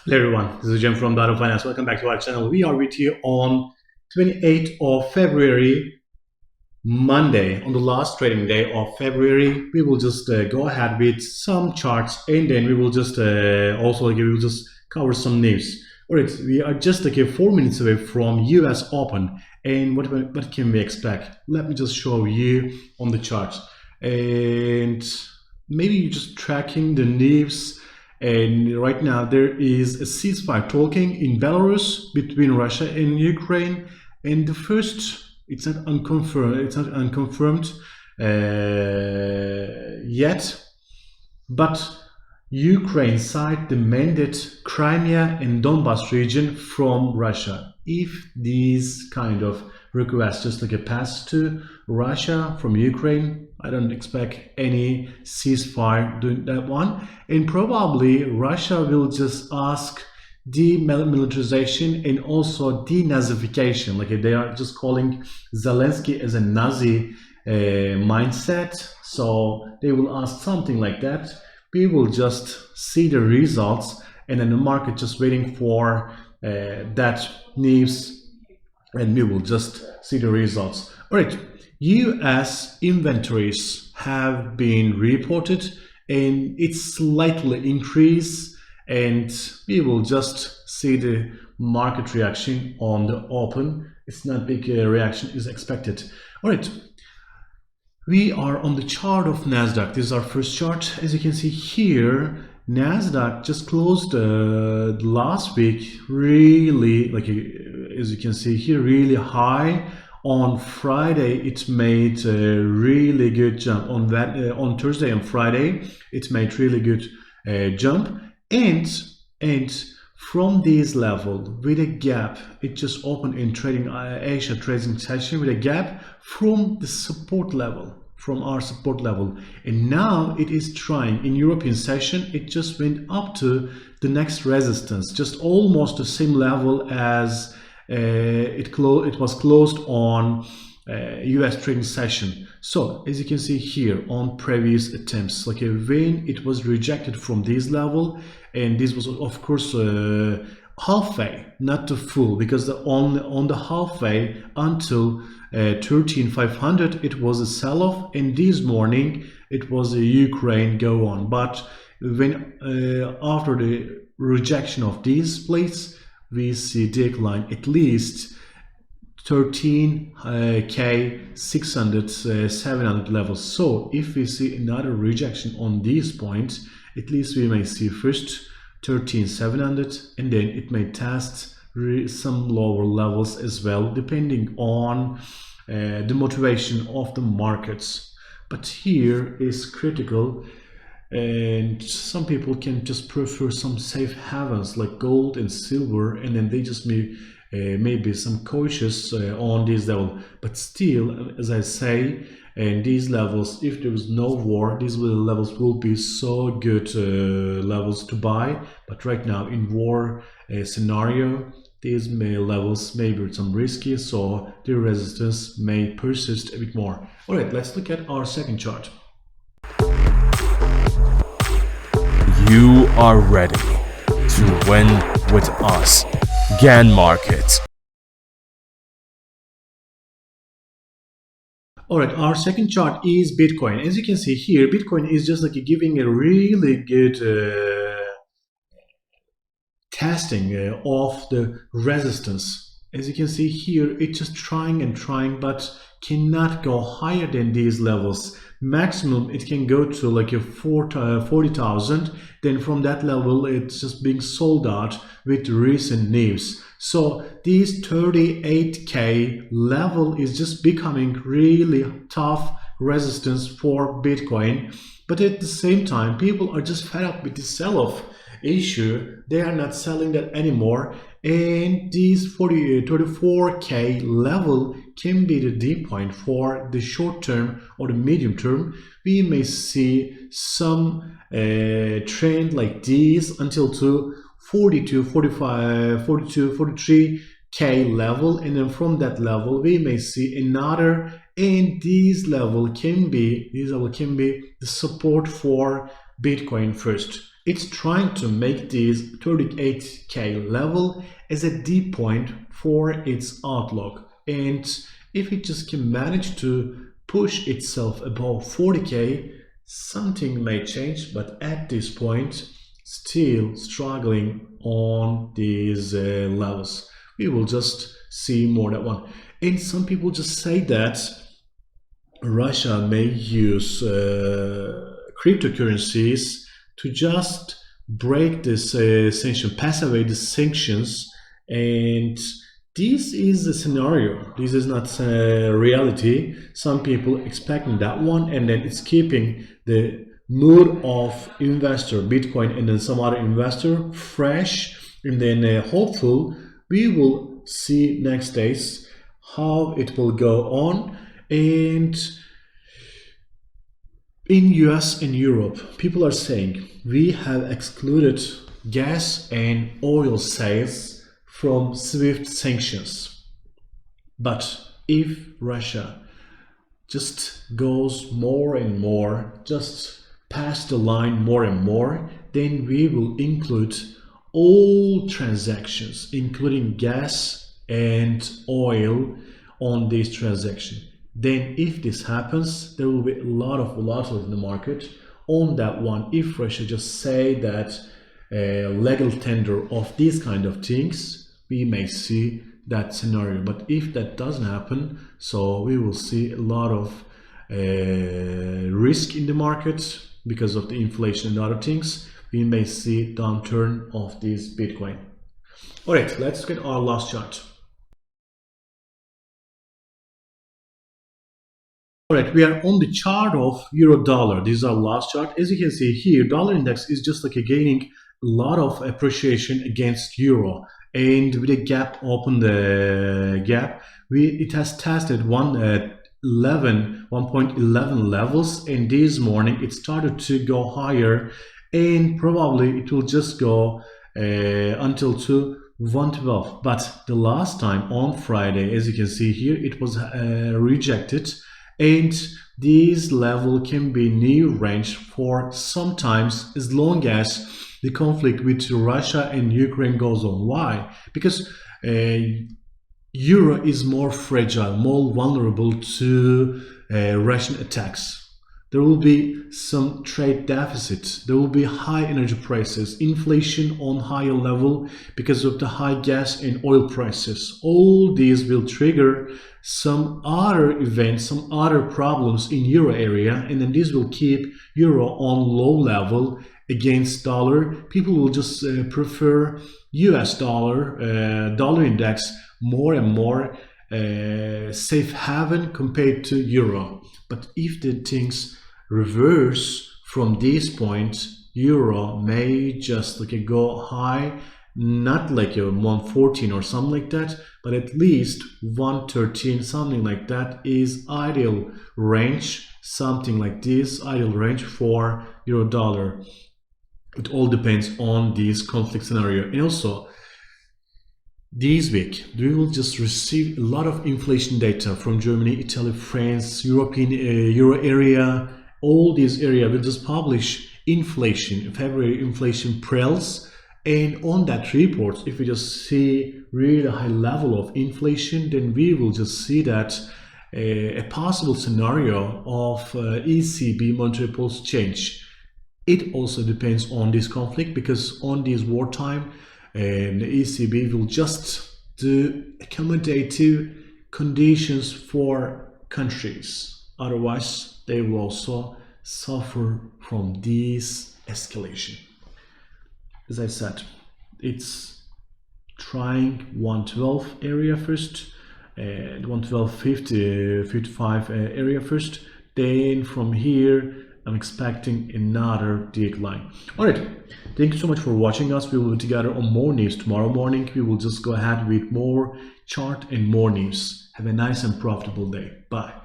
Hello everyone, this is Jim from Untitled Finance. Welcome back to our channel. We are with you on 28th of February, Monday, on the last trading day of February. We will just go ahead with some charts, and then we will just we will just cover some news. All right, we are just 4 minutes away from US Open, and what can we expect? Let me just show you on the charts, and maybe you're just tracking the news. And right now there is a ceasefire talking in Belarus between Russia and Ukraine. And the first, it's not unconfirmed. It's not unconfirmed yet, but Ukraine side demanded Crimea and Donbas region from Russia. If these kind of requests just a pass to Russia from Ukraine, I don't expect any ceasefire doing that one. And probably Russia will just ask demilitarization and also denazification. Like they are just calling Zelensky as a Nazi mindset. So they will ask something like that. We will just see the results, and then the market just waiting for that news, and we will just see the results. All right, US inventories have been reported and it's slightly increased, and we will just see the market reaction on the open. It's not big reaction is expected. All right, we are on the chart of Nasdaq. This is our first chart. As you can see here, Nasdaq just closed last week really, as you can see here, really high. On Friday it made a really good jump. On Thursday and Friday it made really good jump, and from this level with a gap, it just opened in trading Asia trading session with a gap from the support level, from our support level, and now it is trying in European session. It just went up to the next resistance, just almost the same level as it was closed on US trading session. So as you can see here on previous attempts, when it was rejected from this level, and this was of course halfway, not the full, because on the halfway until 13,500 it was a sell-off, and this morning it was a Ukraine go on. But when after the rejection of these plates, we see decline at least 13k 600 700 levels. So if we see another rejection on these points, at least we may see first 13,700, and then it may test some lower levels as well, depending on the motivation of the markets. But here is critical, and some people can just prefer some safe havens like gold and silver, and then they just maybe some cautious on this level. But still, as I say, and these levels, if there is no war, these levels will be so good levels to buy. But right now in war scenario, these levels may be some risky, so the resistance may persist a bit more. All right, let's look at our second chart. You are ready to win with us. GAN Markets. All right, our second chart is Bitcoin. As you can see here, Bitcoin is just giving a really good testing of the resistance. As you can see here, it's just trying and trying, but cannot go higher than these levels. Maximum it can go to a 40,000. Then from that level, it's just being sold out with recent news. So this 38k level is just becoming really tough resistance for Bitcoin. But at the same time, people are just fed up with the sell-off issue. They are not selling that anymore, and this 34k level can be the deep point for the short term or the medium term. We may see some trend like this until to 42, 45, 42, 43k level, and then from that level we may see another, and this level can be the support for Bitcoin first. It's trying to make this 38K level as a deep point for its outlook. And if it just can manage to push itself above 40K, something may change, but at this point, still struggling on these levels. We will just see more that one. And some people just say that Russia may use cryptocurrencies to just break this sanction, pass away the sanctions, and this is a scenario. This is not a reality. Some people expecting that one, and then it's keeping the mood of investor Bitcoin and then some other investor fresh, and then hopeful. We will see next days how it will go on. And in US and Europe, people are saying we have excluded gas and oil sales from SWIFT sanctions. But if Russia just goes more and more, just past the line more and more, then we will include all transactions, including gas and oil, on this transaction. Then if this happens, there will be a lot of volatility in the market on that one. If Russia just say that legal tender of these kind of things, we may see that scenario. But if that doesn't happen, so we will see a lot of risk in the market because of the inflation and other things. We may see downturn of this Bitcoin. All right, let's get our last chart. All right, we are on the chart of euro dollar. This is our last chart. As you can see here, dollar index is just like gaining a lot of appreciation against euro, and with a gap, open the gap, it has tested 1.11 levels, and this morning it started to go higher, and probably it will just go until to 112. But the last time on Friday, as you can see here, it was rejected, and this level can be new range for sometimes as long as the conflict with Russia and Ukraine goes on. Why? Because euro is more fragile, more vulnerable to Russian attacks. There will be some trade deficit, there will be high energy prices, inflation on higher level because of the high gas and oil prices. All these will trigger some other events, some other problems in euro area, and then this will keep euro on low level against dollar. People will just prefer US dollar, dollar index more and more safe haven compared to euro. But if the things reverse from this point, euro may just go high, not like a 114 or something like that, but at least 113, something like that is ideal range, something like this ideal range for euro dollar. It all depends on this conflict scenario. And also this week we will just receive a lot of inflation data from Germany, Italy, France, European euro area. All these areas will just publish inflation, February inflation prels, and on that report, if we just see really high level of inflation, then we will just see that a possible scenario of ECB monetary policy change. It also depends on this conflict, because on this wartime, the ECB will just do accommodative conditions for countries. Otherwise, they will also suffer from this escalation. As I said, it's trying 112 area first, 112.50, 55 area first. Then from here, I'm expecting another decline. All right, thank you so much for watching us. We will be together on more news tomorrow morning. We will just go ahead with more chart and more news. Have a nice and profitable day. Bye.